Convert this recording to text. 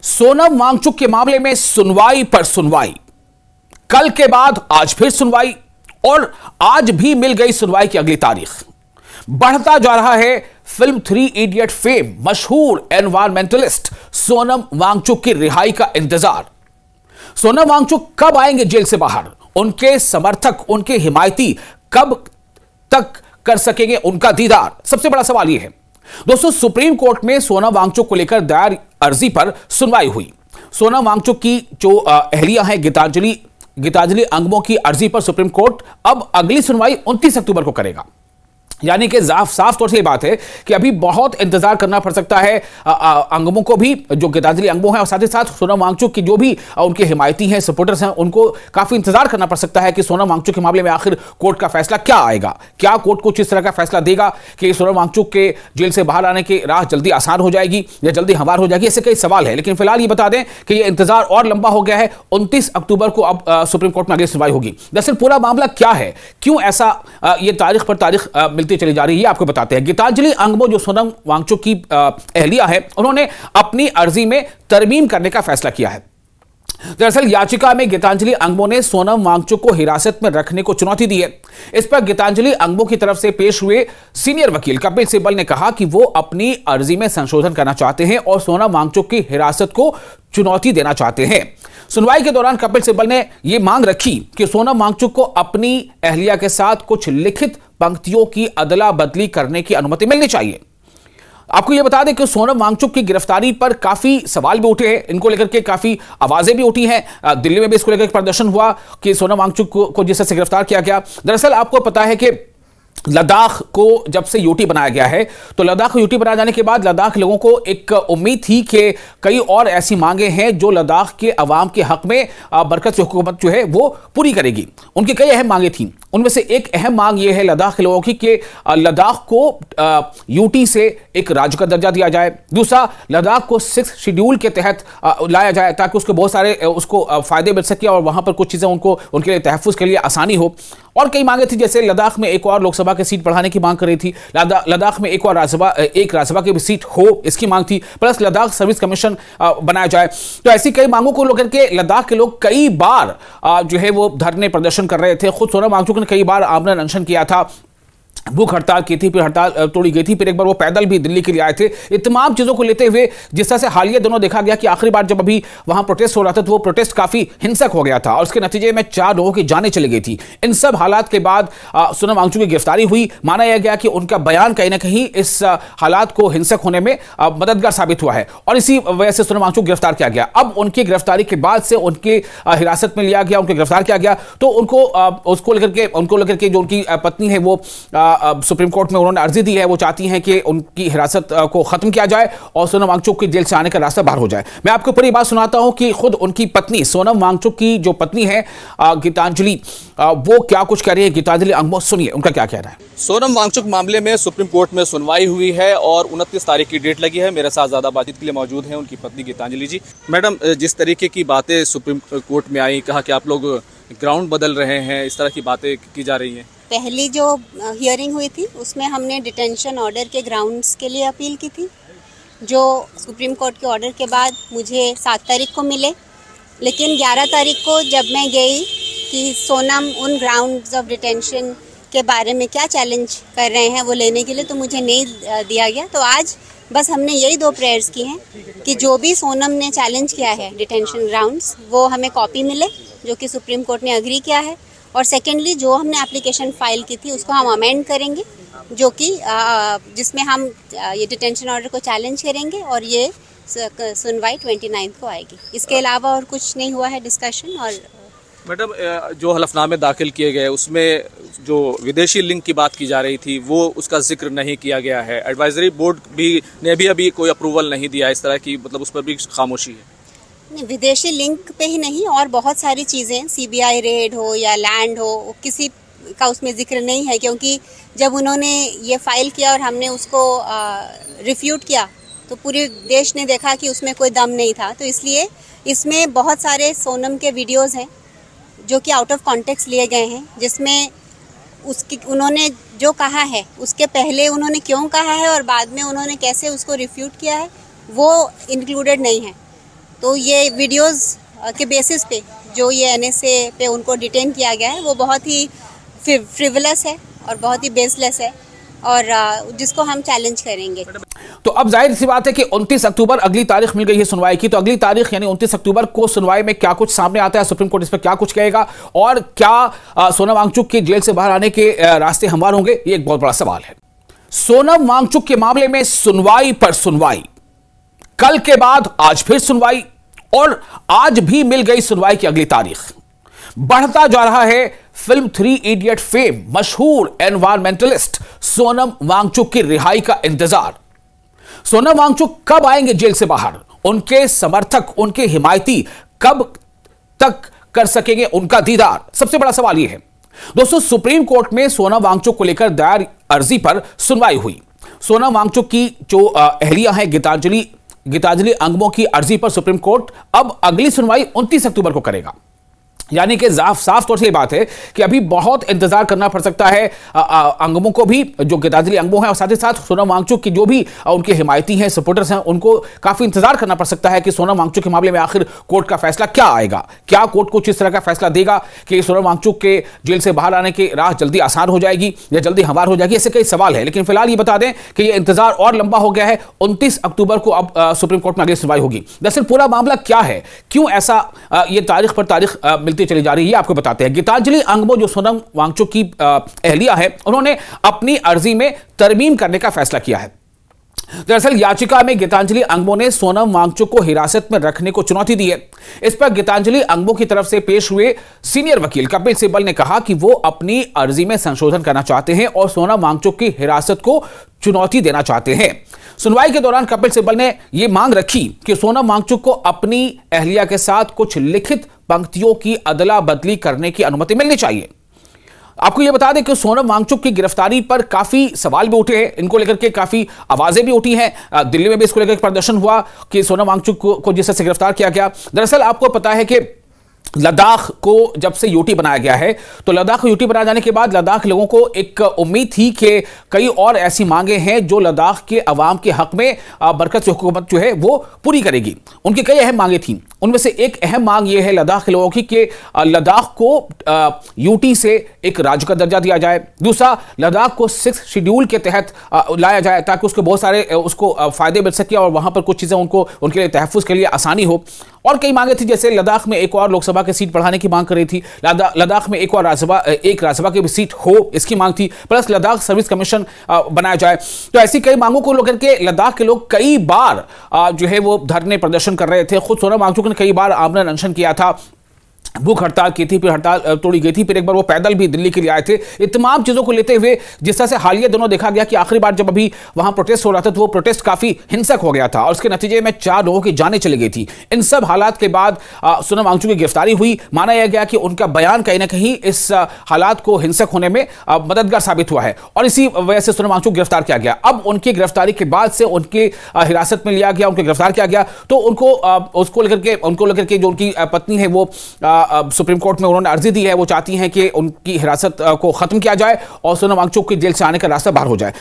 सोनम वांगचुक के मामले में सुनवाई पर सुनवाई, कल के बाद आज फिर सुनवाई और आज भी मिल गई सुनवाई की अगली तारीख। बढ़ता जा रहा है फिल्म 3 इडियट फेम मशहूर एनवायरमेंटलिस्ट सोनम वांगचुक की रिहाई का इंतजार। सोनम वांगचुक कब आएंगे जेल से बाहर? उनके समर्थक, उनके हिमायती कब तक कर सकेंगे उनका दीदार? सबसे बड़ा सवाल यह है दोस्तों, सुप्रीम कोर्ट में सोनम वांगचुक को लेकर दायर अर्जी पर सुनवाई हुई। सोनम वांगचुक की जो अहलिया है गीतांजलि अंगमो की अर्जी पर सुप्रीम कोर्ट अब अगली सुनवाई 29 अक्टूबर को करेगा। यानी कि साफ तौर से ये बात है कि अभी बहुत इंतजार करना पड़ सकता है अंगमो को भी, जो गीतांजलि अंगमो है, और साथ ही साथ सोनम वांगचुक की जो भी उनके हिमायती हैं, सपोर्टर्स हैं, उनको काफी इंतजार करना पड़ सकता है कि सोनम वांगचुक के मामले में आखिर कोर्ट का फैसला क्या आएगा। क्या कोर्ट कुछ इस तरह का फैसला देगा कि सोनम वांगचुक के जेल से बाहर आने की राह जल्दी आसान हो जाएगी या जल्दी हमवार हो जाएगी? ऐसे कई सवाल है, लेकिन फिलहाल ये बता दें कि यह इंतजार और लंबा हो गया है। 29 अक्टूबर को अब सुप्रीम कोर्ट में अगली सुनवाई होगी। दरअसल पूरा मामला क्या है, क्यों ऐसा ये तारीख पर तारीख मिलती चली जा रही है, आपको बताते हैं। गीतांजलि अंगमो जो सोनम वांगचुक की अहलिया है, उन्होंने अपनी अर्जी में तरमीम करने का फैसला किया है। दरअसल याचिका में गीतांजलि अंगमो ने सोनम वांगचुक को हिरासत में रखने को चुनौती दी है। इस पर गीतांजलि अंगमो की तरफ से पेश हुए सीनियर वकील कपिल सिब्बल ने कहा कि वो अपनी अर्जी में संशोधन करना चाहते हैं और सोनम वांगचुक की हिरासत को चुनौती देना चाहते हैं। सुनवाई के दौरान कपिल सिब्बल ने यह मांग रखी कि सोनम वांगचुक को अपनी अहलिया के साथ कुछ लिखित पंक्तियों की अदला बदली करने की अनुमति मिलनी चाहिए। आपको यह बता दें कि सोनम वांगचुक की गिरफ्तारी पर काफी सवाल भी उठे हैं, इनको लेकर के काफी आवाजें भी उठी हैं। दिल्ली में भी इसको लेकर प्रदर्शन हुआ कि सोनम वांगचुक को जिस तरह से गिरफ्तार किया गया। दरअसल आपको पता है कि लद्दाख को जब से यूटी बनाया गया है, तो लद्दाख को यूटी बनाए जाने के बाद लद्दाख लोगों को एक उम्मीद थी कि कई और ऐसी मांगे हैं जो लद्दाख के अवाम के हक में बरकत हुकूमत जो है वो पूरी करेगी। उनकी कई अहम मांगे थी, उनमें से एक अहम मांग यह है लद्दाख के लोगों की कि लद्दाख को यूटी से एक राज्य का दर्जा दिया जाए। दूसरा, लद्दाख को 6 शेड्यूल के तहत लाया जाए ताकि उसको बहुत सारे उसको फायदे मिल सके और वहां पर कुछ चीजें उनको उनके लिए तहफ़्फ़ुज़ के लिए आसानी हो। और कई मांगे थी, जैसे लद्दाख में एक और लोकसभा की सीट बढ़ाने की मांग कर रही थी, लद्दाख में एक राज्यसभा की भी सीट हो, इसकी मांग थी, प्लस लद्दाख सर्विस कमीशन बनाया जाए। तो ऐसी कई मांगों को लेकर के लद्दाख के लोग कई बार जो है वो धरने प्रदर्शन कर रहे थे। खुद सोनम वांगचुक ने कई बार आमरण अनशन किया था, भूख हड़ताल की थी, फिर हड़ताल तोड़ी गई थी, फिर एक बार वो पैदल भी दिल्ली के लिए आए थे। ये तमाम चीज़ों को लेते हुए जिस तरह से हालिया दिनों देखा गया कि आखिरी बार जब अभी वहां प्रोटेस्ट हो रहा था तो वो प्रोटेस्ट काफ़ी हिंसक हो गया था और उसके नतीजे में 4 लोगों की जानें चली गई थी। इन सब हालात के बाद सोनम वांगचुक की गिरफ्तारी हुई। माना यह गया कि उनका बयान कहीं ना कहीं इस हालात को हिंसक होने में मददगार साबित हुआ है और इसी वजह से सोनम वांगचुक गिरफ्तार किया गया। अब उनकी गिरफ्तारी के बाद से उनकी हिरासत में लिया गया, उनको गिरफ्तार किया गया, तो उनको लेकर के जो उनकी पत्नी है वो सुप्रीम कोर्ट में उन्होंने अर्जी दी है। वो चाहती हैं कि उनकी हिरासत को खत्म किया जाए और सोनम वांगचुक की जेल से आने का रास्ता बाहर हो जाए। मैं आपको पूरी बात सुनाता हूं कि खुद उनकी पत्नी, सोनम वांगचुक की जो पत्नी है गीतांजलि, वो क्या कुछ कह रही है। गीतांजलि अंगमो, सुनिए उनका क्या कहना है। सोनम वांगचुक मामले में सुप्रीम कोर्ट में सुनवाई हुई है और 29 तारीख की डेट लगी है। मेरे साथ ज्यादा बातचीत के लिए मौजूद हैं उनकी पत्नी गीतांजलि जी। मैडम, जिस तरीके की बातें सुप्रीम कोर्ट में आई, कहा कि आप लोग ग्राउंड बदल रहे हैं, इस तरह की बातें की जा रही हैं। पहली जो हियरिंग हुई थी उसमें हमने डिटेंशन ऑर्डर के ग्राउंड्स के लिए अपील की थी, जो सुप्रीम कोर्ट के ऑर्डर के बाद मुझे 7 तारीख को मिले। लेकिन 11 तारीख को जब मैं गई कि सोनम उन ग्राउंड्स ऑफ डिटेंशन के बारे में क्या चैलेंज कर रहे हैं वो लेने के लिए, तो मुझे नहीं दिया गया। तो आज बस हमने यही 2 प्रेयर्स की हैं कि जो भी सोनम ने चैलेंज किया है डिटेंशन ग्राउंड्स, वो हमें कॉपी मिले, जो कि सुप्रीम कोर्ट ने अग्री किया है। और सेकेंडली जो हमने एप्लीकेशन फाइल की थी उसको हम अमेंड करेंगे, जो कि जिसमें हम ये डिटेंशन ऑर्डर को चैलेंज करेंगे और ये सुनवाई 29 को आएगी। इसके अलावा और कुछ नहीं हुआ है डिस्कशन। और मैडम, जो हलफनामे दाखिल किए गए उसमें जो विदेशी लिंक की बात की जा रही थी वो उसका जिक्र नहीं किया गया है। एडवाइजरी बोर्ड ने भी अभी कोई अप्रूवल नहीं दिया, इस तरह की मतलब उस पर भी खामोशी है। नहीं, विदेशी लिंक पे ही नहीं, और बहुत सारी चीज़ें, सीबीआई रेड हो या लैंड हो, किसी का उसमें जिक्र नहीं है, क्योंकि जब उन्होंने ये फाइल किया और हमने उसको रिफ्यूट किया तो पूरे देश ने देखा कि उसमें कोई दम नहीं था। तो इसलिए इसमें बहुत सारे सोनम के वीडियोस हैं जो कि आउट ऑफ कॉन्टेक्स्ट लिए गए हैं, जिसमें उन्होंने जो कहा है उसके पहले उन्होंने क्यों कहा है और बाद में उन्होंने कैसे उसको रिफ्यूट किया है वो इंक्लूडेड नहीं है। तो ये वीडियोस के बेसिस पे जो ये NSA पे उनको डिटेन किया गया है वो बहुत ही फ्रिवलस है और बहुत ही बेसलेस है और जिसको हम चैलेंज करेंगे। तो अब जाहिर सी बात है कि 29 अक्टूबर अगली तारीख मिल गई है सुनवाई की। तो अगली तारीख यानी 29 अक्टूबर को सुनवाई में क्या कुछ सामने आता है, सुप्रीम कोर्ट इस पर क्या कुछ कहेगा और क्या सोनम वांगचुक के जेल से बाहर आने के रास्ते हमवार होंगे, ये एक बहुत बड़ा सवाल है। सोनम वांगचुक के मामले में सुनवाई पर सुनवाई, कल के बाद आज फिर सुनवाई और आज भी मिल गई सुनवाई की अगली तारीख। बढ़ता जा रहा है फिल्म 3 इडियट फेम मशहूर एनवायरमेंटलिस्ट सोनम वांगचुक की रिहाई का इंतजार। सोनम वांगचुक कब आएंगे जेल से बाहर, उनके समर्थक, उनके हिमायती कब तक कर सकेंगे उनका दीदार, सबसे बड़ा सवाल यह है। दोस्तों, सुप्रीम कोर्ट में सोनम वांगचुक को लेकर दायर अर्जी पर सुनवाई हुई। सोनम वांगचुक की जो अहलिया है गीतांजलि अंगमो की अर्जी पर सुप्रीम कोर्ट अब अगली सुनवाई 29 अक्टूबर को करेगा। यानी कि साफ तौर से ये बात है कि अभी बहुत इंतजार करना पड़ सकता है अंगमों को भी, जो गीतांजलि अंगमो है, और साथ ही साथ सोनम वांगचुक की जो भी उनके हिमायती हैं, सपोर्टर्स हैं, उनको काफी इंतजार करना पड़ सकता है कि सोनम वांगचुक के मामले में आखिर कोर्ट का फैसला क्या आएगा। क्या कोर्ट कुछ इस तरह का फैसला देगा कि सोनम वांगचुक के जेल से बाहर आने की राह जल्दी आसान हो जाएगी या जल्दी हमवार हो जाएगी, ऐसे कई सवाल है। लेकिन फिलहाल ये बता दें कि यह इंतजार और लंबा हो गया है। 29 अक्टूबर को अब सुप्रीम कोर्ट में अगली सुनवाई होगी। दरअसल पूरा मामला क्या है, क्यों ऐसा ये तारीख पर तारीख मिलती चली जा रही है, आपको बताते हैं। गीतांजलि अंगमो जो सोनम वांगचुक की अहलिया है, उन्होंने अपनी अर्जी में तरमीम करने का फैसला किया है। दरअसल याचिका में गीतांजलि अंगमो ने सोनम वांगचुक को हिरासत में रखने को चुनौती दी है। इस पर गीतांजलि अंगमो की तरफ से पेश हुए सीनियर वकील कपिल सिब्बल ने कहा कि वो अपनी अर्जी में संशोधन करना चाहते हैं और सोनम वांगचुक की हिरासत को चुनौती देना चाहते हैं। सुनवाई के दौरान कपिल सिब्बल ने यह मांग रखी कि सोनम वांगचुक को अपनी अहलिया के साथ कुछ लिखित पंक्तियों की अदला बदली करने की अनुमति मिलनी चाहिए। आपको यह बता दें कि सोनम वांगचुक की गिरफ्तारी पर काफी सवाल भी उठे हैं, इनको लेकर के काफी आवाजें भी उठी हैं। दिल्ली में भी इसको लेकर प्रदर्शन हुआ कि सोनम वांगचुक को जिस तरह से गिरफ्तार किया गया। दरअसल आपको पता है कि लद्दाख को जब से यूटी बनाया गया है, तो लद्दाख को यूटी बनाए जाने के बाद लद्दाख लोगों को एक उम्मीद थी कि कई और ऐसी मांगे हैं जो लद्दाख के अवाम के हक में बरकत हुकूमत जो है वो पूरी करेगी। उनकी कई अहम मांगे थी, उनमें से एक अहम मांग ये है लद्दाख के लोगों की कि लद्दाख को यूटी से एक राज्य का दर्जा दिया जाए। दूसरा, लद्दाख को 6 शेड्यूल के तहत लाया जाए ताकि उसको बहुत सारे उसको फायदे मिल सके और वहां पर कुछ चीजें उनको उनके लिए तहफ़्फ़ुज़ के लिए आसानी हो। और कई मांगे थी, जैसे लद्दाख में एक और लोकसभा की सीट बढ़ाने की मांग कर रही थी, लद्दाख में एक राज्यसभा की भी सीट हो इसकी मांग थी, प्लस लद्दाख सर्विस कमीशन बनाया जाए। तो ऐसी कई मांगों को लेकर के लद्दाख के लोग कई बार जो है वो धरने प्रदर्शन कर रहे थे। खुद सोनम वांगचुक ने कई बार आमरण अनशन किया था, भूख हड़ताल की थी, फिर हड़ताल तोड़ी गई थी, फिर एक बार वो पैदल भी दिल्ली के लिए आए थे। ये तमाम चीज़ों को लेते हुए जिस तरह से हालिया दिनों देखा गया कि आखिरी बार जब अभी वहां प्रोटेस्ट हो रहा था तो वो प्रोटेस्ट काफ़ी हिंसक हो गया था और उसके नतीजे में 4 लोगों की जानें चली गई थी। इन सब हालात के बाद सोनम वांगचुक की गिरफ्तारी हुई। माना यह गया कि उनका बयान कहीं ना कहीं इस हालात को हिंसक होने में मददगार साबित हुआ है और इसी वजह से सोनम वांगचुक गिरफ्तार किया गया। अब उनकी गिरफ्तारी के बाद से उनकी हिरासत में लिया गया, उनको गिरफ्तार किया गया, तो उनको लेकर के जो उनकी पत्नी है वो सुप्रीम कोर्ट में उन्होंने अर्जी दी है। वो चाहती हैं कि उनकी हिरासत को खत्म किया जाए और सोनम वांगचुक की जेल से आने का रास्ता बाहर हो जाए।